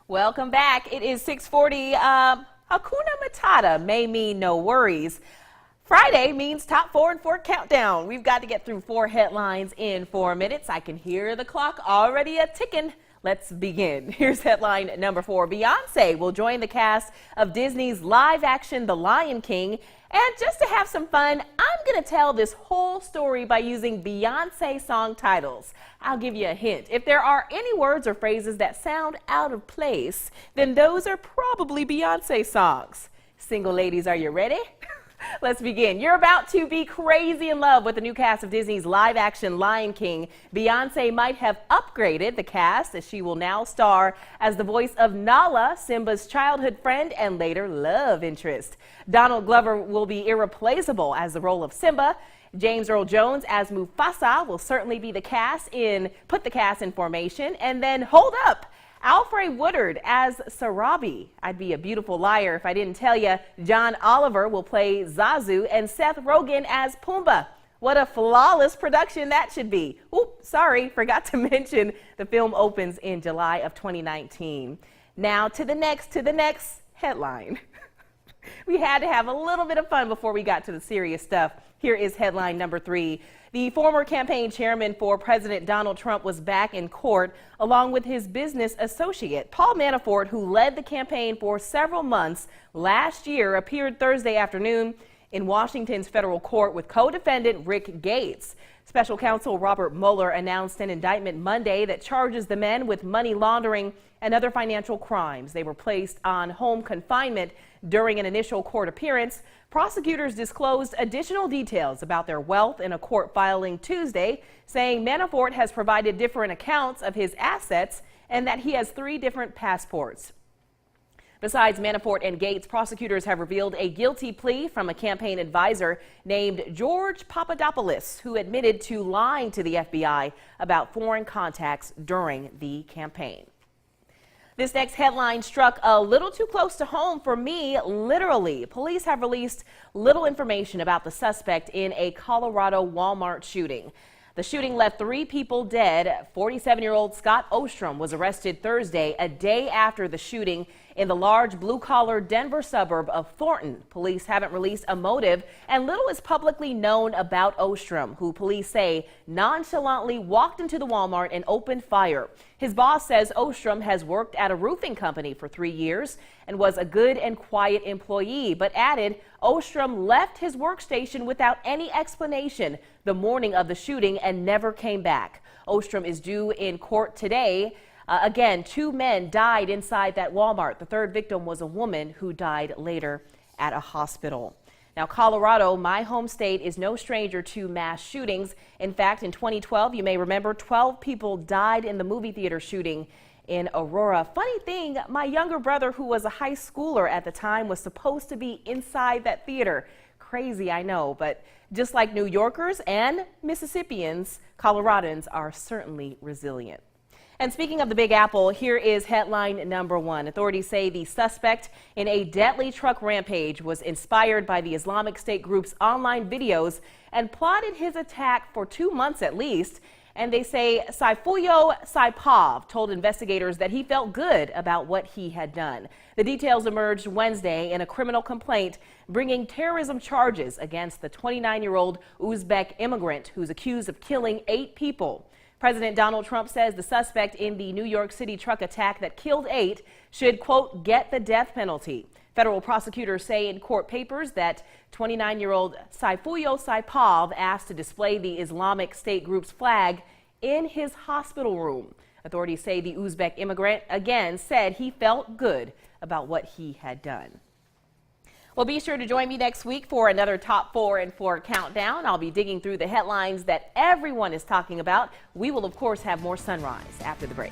Welcome back. It is 6:40. Hakuna Matata may mean no worries. Friday means top 4 and 4 countdown. We've got to get through 4 headlines in 4 minutes. I can hear the clock already a-ticking. Let's begin. Here's headline number 4. Beyonce will join the cast of Disney's live-action The Lion King. And just to have some fun, I'm going to tell this whole story by using Beyonce song titles. I'll give you a hint. If there are any words or phrases that sound out of place, then those are probably Beyonce songs. Single ladies, are you ready? Let's begin. You're about to be crazy in love with the new cast of Disney's live-action Lion King. Beyonce might have upgraded the cast as she will now star as the voice of Nala, Simba's childhood friend and later love interest. Donald Glover will be irreplaceable as the role of Simba. James Earl Jones as Mufasa will certainly be put the cast in formation. And then hold up. Alfre Woodard as Sarabi. I'd be a beautiful liar if I didn't tell you John Oliver will play Zazu and Seth Rogen as Pumbaa. What a flawless production that should be. Oops, sorry, forgot to mention the film opens in July of 2019. Now to the next headline. We had to have a little bit of fun before we got to the serious stuff. Here is headline number 3. The former campaign chairman for President Donald Trump was back in court along with his business associate. Paul Manafort, who led the campaign for several months last year, appeared Thursday afternoon in Washington's federal court with co-defendant Rick Gates. Special counsel Robert Mueller announced an indictment Monday that charges the men with money laundering and other financial crimes. They were placed on home confinement during an initial court appearance. Prosecutors disclosed additional details about their wealth in a court filing Tuesday, saying Manafort has provided different accounts of his assets and that he has 3 different passports. Besides Manafort and Gates, prosecutors have revealed a guilty plea from a campaign advisor named George Papadopoulos, who admitted to lying to the FBI about foreign contacts during the campaign. This next headline struck a little too close to home for me, literally. Police have released little information about the suspect in a Colorado Walmart shooting. The shooting left 3 people dead. 47-year-old Scott Ostrom was arrested Thursday, a day after the shooting in the large blue-collar Denver suburb of Thornton. Police haven't released a motive, and little is publicly known about Ostrom, who police say nonchalantly walked into the Walmart and opened fire. His boss says Ostrom has worked at a roofing company for 3 years and was a good and quiet employee, but added Ostrom left his workstation without any explanation the morning of the shooting and never came back. Ostrom is due in court today. Again, 2 men died inside that Walmart. The 3rd victim was a woman who died later at a hospital. Now, Colorado, my home state, is no stranger to mass shootings. In fact, in 2012, you may remember 12 people died in the movie theater shooting in Aurora. Funny thing, my younger brother, who was a high schooler at the time, was supposed to be inside that theater. Crazy, I know, but just like New Yorkers and Mississippians, Coloradans are certainly resilient. And speaking of the Big Apple, here is headline number 1. Authorities say the suspect in a deadly truck rampage was inspired by the Islamic State group's online videos and plotted his attack for 2 months at least. And they say Sayfullo Saipov told investigators that he felt good about what he had done. The details emerged Wednesday in a criminal complaint bringing terrorism charges against the 29-year-old Uzbek immigrant who's accused of killing 8 people. President Donald Trump says the suspect in the New York City truck attack that killed 8 should, quote, get the death penalty. Federal prosecutors say in court papers that 29-year-old Sayfullo Saipov asked to display the Islamic State group's flag in his hospital room. Authorities say the Uzbek immigrant again said he felt good about what he had done. Well, be sure to join me next week for another Top 4 and 4 countdown. I'll be digging through the headlines that everyone is talking about. We will, of course, have more Sunrise after the break.